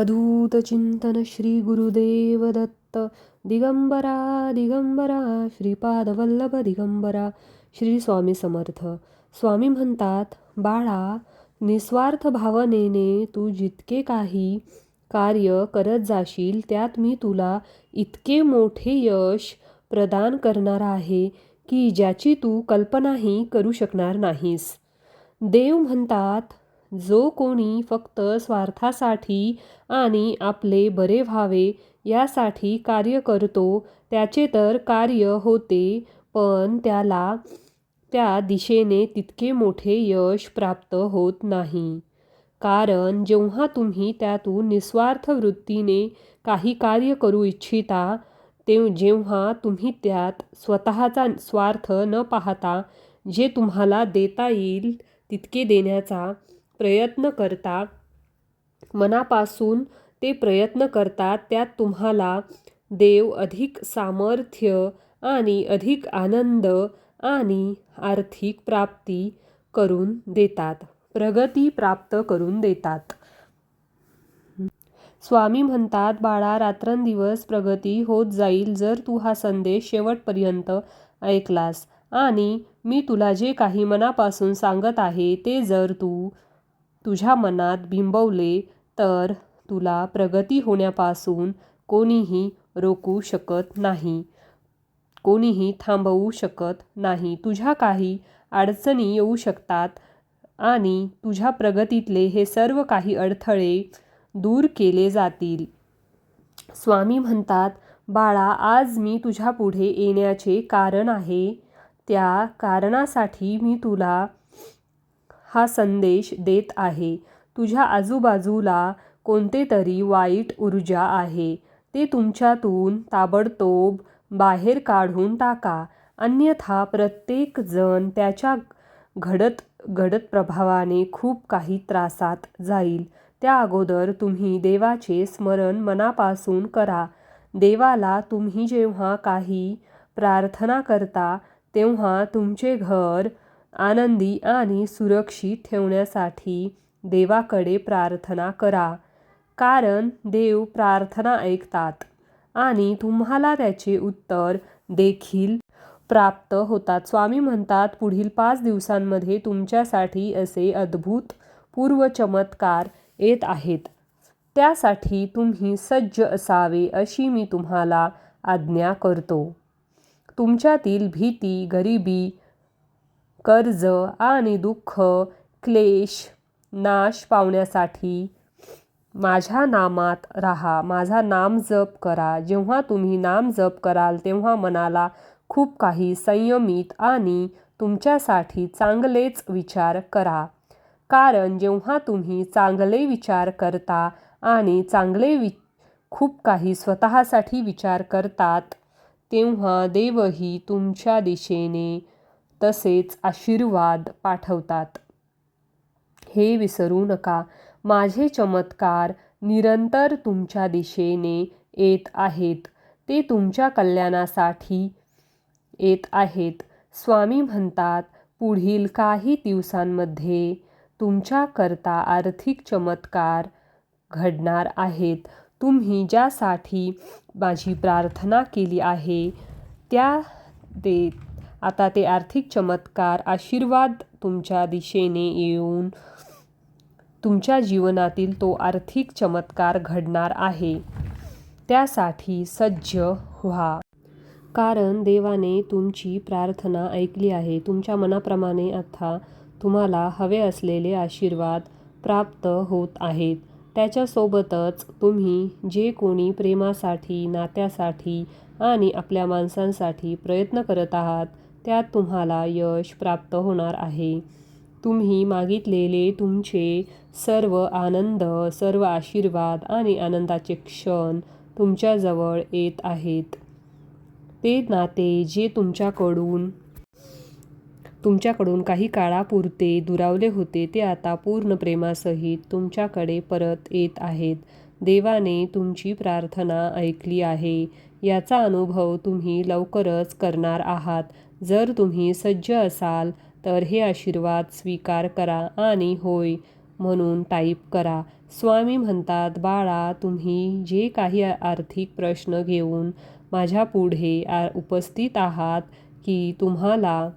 अवधूत चिंतन श्री गुरुदेव दत्त दिगंबरा दिगंबरा श्रीपादवल्लभ दिगंबरा. श्री स्वामी समर्थ. स्वामी म्हणतात, बाळा, निस्वार्थ भावनेने तू जितके काही कार्य करत जाशील त्यात मी तुला इतके मोठे यश प्रदान करणार आहे की ज्याची तू कल्पनाही करू शकणार नाहीस. देव म्हणतात, जो कोणी फक्त स्वार्थासाठी आणि आपले बरे व्हावे यासाठी कार्य करतो त्याचे तर कार्य होते, पण त्याला त्या दिशेने तितके मोठे यश प्राप्त होत नाही. कारण जेव्हा तुम्ही त्यातून निस्वार्थ वृत्तीने काही कार्य करू इच्छिता, जेव्हा तुम्ही त्यात स्वतःचा स्वार्थ न पाहता जे तुम्हाला देता येईल तितके देण्याचा प्रयत्न करता, मनापासून ते प्रयत्न करतात, त्यात तुम्हाला देव अधिक सामर्थ्य आणि अधिक आनंद आणि आर्थिक प्राप्ती करून देतात, प्रगती प्राप्त करून देतात. स्वामी म्हणतात, बाळा, रात्रंदिवस प्रगती होत जाईल जर तू हा संदेश शेवटपर्यंत ऐकलास आणि मी तुला जे काही मनापासून सांगत आहे ते जर तू तुझ्या मनात बिंबवले तर तुला प्रगती होण्यापासून कोणीही रोखू शकत नाही, कोणीही थांबवू शकत नाही. तुझ्या काही अडचणी येऊ शकतात आणि तुझ्या प्रगतीतले हे सर्व काही अडथळे दूर केले जातील. स्वामी म्हणतात, बाळा, आज मी तुझ्या पुढे येण्याचे कारण आहे. त्या कारणासाठी मी तुला हा संदेश देत आहे. तुझ्या आजूबाजूला कोणते तरी वाईट ऊर्जा आहे, ते तुमच्यातून ताबडतोब बाहेर काढून टाका, अन्यथा प्रत्येक जण त्याच्या घडत प्रभावाने खूप काही त्रासात जाईल. त्या अगोदर तुम्ही देवाचे स्मरण मनापासून करा. देवाला तुम्ही जेव्हा काही प्रार्थना करता तेव्हा तुमचे घर आनंदी आणि सुरक्षित ठेवण्यासाठी देवाकडे प्रार्थना करा, कारण देव प्रार्थना ऐकतात आणि तुम्हाला त्याचे उत्तर देखील प्राप्त होतात. स्वामी म्हणतात, पुढील 5 दिवसांमध्ये तुमच्यासाठी असे अद्भुत पूर्वचमत्कार येत आहेत. त्यासाठी तुम्ही सज्ज असावे अशी मी तुम्हाला आज्ञा करतो. तुमच्यातील भीती, गरिबी, कर्ज आणि दुःख, क्लेश नाश पावण्यासाठी माझ्या नामात राहा, माझा नाम जप करा. जेव्हा तुम्ही नाम जप कराल तेव्हा मनाला खूप काही संयमित आणि तुमच्यासाठी चांगलेच विचार करा, कारण जेव्हा तुम्ही चांगले विचार करता आणि खूप काही स्वतःसाठी विचार करतात तेव्हा देवही तुमच्या दिशेने तसेच आशीर्वाद पाठवतात. हे विसरू नका, माझे चमत्कार निरंतर तुमच्या दिशेने येत आहेत, ते तुमच्या कल्याणासाठी येत आहेत. स्वामी म्हणतात, पुढील काही दिवसांमध्ये तुमच्याकरता आर्थिक चमत्कार घडणार आहेत. तुम्ही ज्यासाठी माझी प्रार्थना केली आहे आता ते आर्थिक चमत्कार, आशीर्वाद तुमच्या दिशेने येऊन तुमच्या जीवनातील तो आर्थिक चमत्कार घडणार आहे. त्यासाठी सज्ज व्हा, कारण देवाने तुमची प्रार्थना ऐकली आहे. तुमच्या मनाप्रमाणे आता तुम्हाला हवे असलेले आशीर्वाद प्राप्त होत आहेत. त्याच्यासोबतच तुम्ही जे कोणी प्रेमासाठी, नात्यासाठी आणि आपल्या माणसांसाठी प्रयत्न करत आहात त्यात तुम्हाला यश प्राप्त होणार आहे. तुम्ही मागितलेले तुमचे सर्व आनंद, सर्व आशीर्वाद आणि आनंदाचे क्षण तुमच्याजवळ येत आहेत. ते नाते जे तुमच्याकडून काही काळापुरते दुरावले होते ते आता पूर्ण प्रेमासहित तुमच्याकडे परत येत आहेत. देवाने तुमची प्रार्थना ऐकली आहे याचा अनुभव तुम्ही लवकरच करणार आहात. जर तुम्ही सज्ज असाल तर हे आशीर्वाद स्वीकार करा आणि होय, म्हणून टाईप करा. स्वामी म्हणतात, बाळा, तुम्ही जे काही आर्थिक प्रश्न घेऊन माझ्या पुढे उपस्थित आहात की तुम्हाला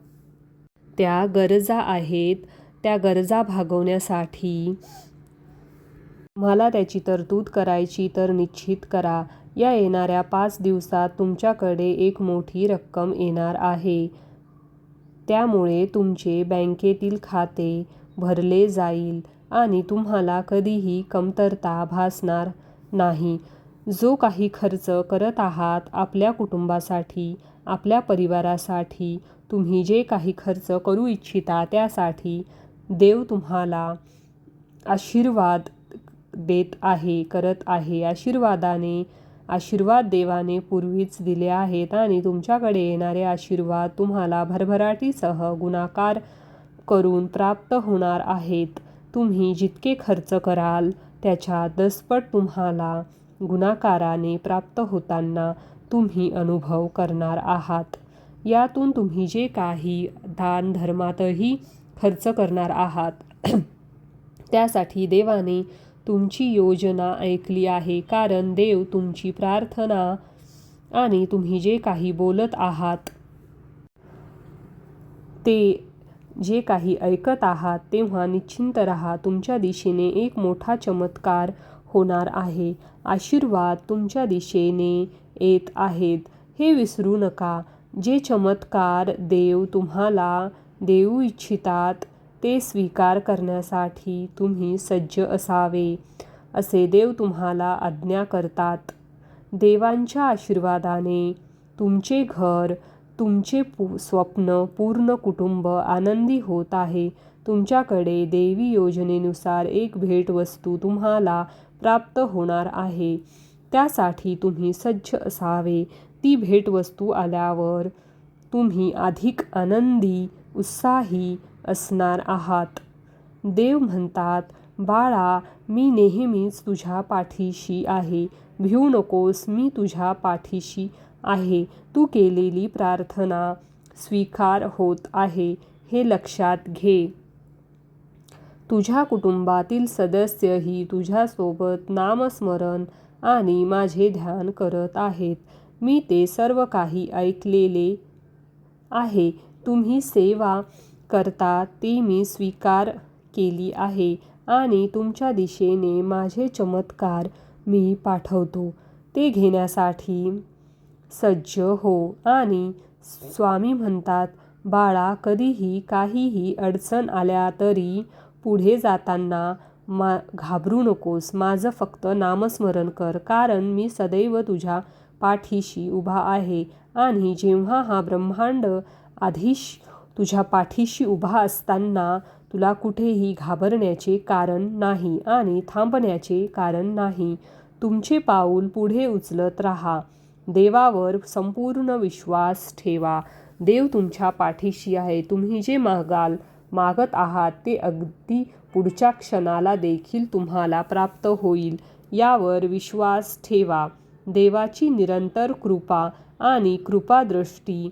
त्या गरजा आहेत, त्या गरजा भागवण्यासाठी तुम्हाला त्याची तरतूद करायची तर निश्चित करा. या येणाऱ्या 5 दिवसात तुमच्याकडे एक मोठी रक्कम येणार आहे. त्यामुळे तुमचे बँकेतील खाते भरले जाईल आणि तुम्हाला कधीही कमतरता भासणार नाही. जो काही खर्च करत आहात आपल्या कुटुंबासाठी, आपल्या परिवारासाठी, तुम्ही जे काही खर्च करू इच्छिता त्यासाठी देव तुम्हाला आशीर्वाद देत आहे, करत आहे. आशीर्वाद देवाने पूर्वीच दिले आहेत आणि तुमच्याकडे येणारे आशीर्वाद तुम्हाला भरभराटीसह गुणाकार करून प्राप्त होणार आहेत. तुम्ही जितके खर्च कराल त्याच्या 10पट तुम्हाला गुणाकाराने प्राप्त होताना तुम्ही अनुभव करणार आहात. यातून तुम्ही जे काही दानधर्मातही खर्च करणार आहात त्यासाठी देवाने तुमची योजना ऐकली आहे. कारण देव तुमची प्रार्थना आणि तुम्ही जे काही बोलत आहात ते जे काही ऐकत आहात तेव्हा निश्चिंत राहा. तुमच्या दिशेने एक मोठा चमत्कार होणार आहे. आशीर्वाद तुमच्या दिशेने येत आहेत, हे विसरू नका. जे चमत्कार देव तुम्हाला देऊ इच्छितात ते स्वीकार करण्यासाठी तुम्ही सज्ज असावे, असे देव तुम्हाला आज्ञा करतात. देवांच्या आशीर्वादाने तुमचे घर, तुमचे स्वप्न पूर्ण कुटुंब आनंदी होत आहे. तुमच्याकडे देवी योजनेनुसार एक भेटवस्तू तुम्हाला प्राप्त होणार आहे. त्यासाठी तुम्ही सज्ज असावे. ती भेटवस्तू आल्यावर तुम्ही अधिक आनंदी, उत्साही असणार आहात. देव म्हणतात, बाळा, मी नेहमीच तुझ्या पाठीशी आहे. भिवू नकोस, मी तुझ्या पाठीशी आहे. तू केलेली प्रार्थना स्वीकार होत आहे, हे लक्षात घे. तुझ्या कुटुंबातील सदस्यही तुझ्यासोबत नामस्मरण आणि माझे ध्यान करत आहेत. मी ते सर्व काही ऐकलेले आहे. तुम्ही सेवा करता ती मी स्वीकार केली आहे आणि तुमच्या दिशेने माझे चमत्कार मी पाठवतो. ते घेण्यासाठी सज्ज हो. आणि स्वामी म्हणतात, बाळा, कधीही काहीही अडचण आल्या तरी पुढे जाताना घाबरू नकोस. माझं फक्त नामस्मरण कर, कारण मी सदैव तुझ्या पाठीशी उभा आहे. आणि जेव्हा हा ब्रह्मांड आधीश तुझ्या पाठीशी उभा असताना तुला कुठेही घाबरण्याचे कारण नाही आणि थांबण्याचे कारण नाही. तुमचे पाऊल पुढे उचलत राहा. देवावर संपूर्ण विश्वास ठेवा. देव तुमच्या पाठीशी आहे. तुम्ही जे मागत आहात ते अगदी पुढच्या क्षणाला देखील तुम्हाला प्राप्त होईल, यावर विश्वास ठेवा. देवाची निरंतर कृपा आणि कृपादृष्टी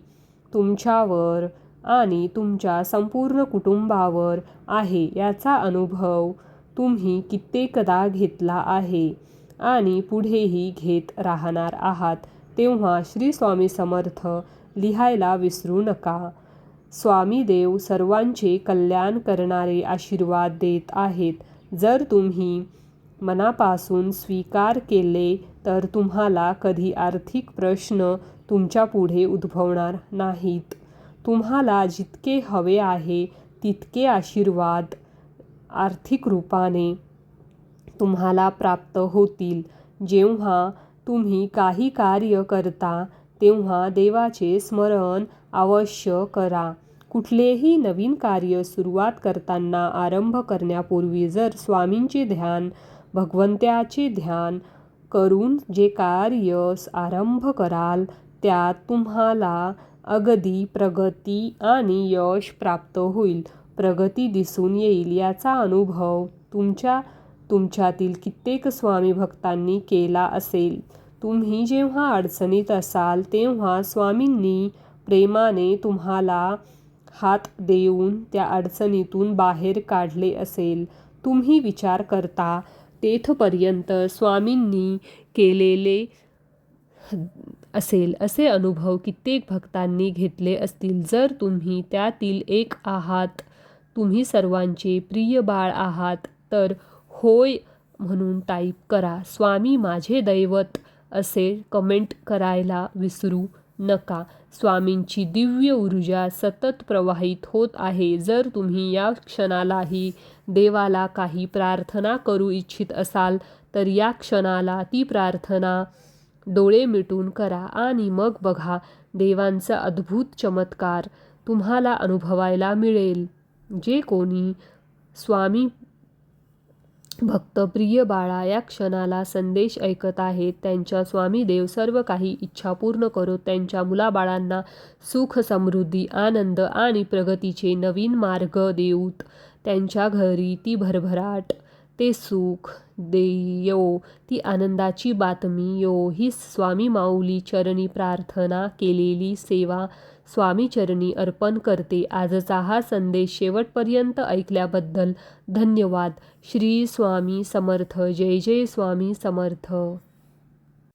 तुमच्यावर आणि तुमच्या संपूर्ण कुटुंबावर आहे, याचा अनुभव तुम्ही कित्येकदा घेतला आहे आणि पुढेही घेत राहणार आहात. तेव्हा श्री स्वामी समर्थ लिहायला विसरू नका. स्वामी देव सर्वांचे कल्याण करणारे आशीर्वाद देत आहेत. जर तुम्ही मनापासून स्वीकार केले तर तुम्हाला कधी आर्थिक प्रश्न तुमच्या पुढे उद्भवणार नाहीत. तुम्हाला जितके हवे आहे तितके आशीर्वाद आर्थिक रूपाने तुम्हाला प्राप्त होतील. जेव्हा तुम्ही काही कार्य करता तेव्हा देवाचे स्मरण अवश्य करा. कुठलेही नवीन कार्य सुरुवात करताना, आरंभ करण्यापूर्वी जर स्वामींचे ध्यान, भगवंताचे ध्यान करून जे कार्य आरंभ कराल त्यात तुम्हाला अगदी प्रगती आणि यश प्राप्त होईल. प्रगती दिसून येईल. याचा अनुभव तुमच्यातील कित्येक स्वामी भक्तांनी केला असेल. तुम्ही जेव्हा अडचणीत असाल तेव्हा स्वामींनी प्रेमाने तुम्हाला हात देऊन त्या अडचणीतून बाहेर काढले असेल. तुम्ही विचार करता तेथपर्यंत स्वामींनी केलेले असेल असे अनुभव कित्येक भक्तांनी घेतले असतील. जर तुम्ही त्यातील एक आहात, तुम्ही सर्वांचे प्रिय बाळ आहात, तर होय म्हणून टाईप करा. स्वामी माझे दैवत असे कमेंट करायला विसरू नका. स्वामींची दिव्य ऊर्जा सतत प्रवाहित होत आहे. जर तुम्ही या क्षणालाही देवाला काही प्रार्थना करू इच्छित असाल तर या क्षणाला ती प्रार्थना डोळे मिटून करा आणि मग बघा देवांचा अद्भुत चमत्कार तुम्हाला अनुभवायला मिळेल. जे कोणी स्वामी भक्त प्रिय बाळा या क्षणाला संदेश ऐकत आहेत, त्यांच्या स्वामी देव सर्व काही इच्छा पूर्ण करो. त्यांच्या मुलाबाळांना सुख, समृद्धी, आनंद आणि प्रगतीचे नवीन मार्ग देऊत. त्यांच्या घरी ती भरभराट, ते सुख देयो, ती आनंदाची बातमी यो. ही स्वामी माऊली चरणी प्रार्थना केलेली सेवा स्वामी चरणी अर्पण करते. आजचा हा संदेश शेवटपर्यंत ऐकल्याबद्दल धन्यवाद. श्री स्वामी समर्थ. जय जय स्वामी समर्थ.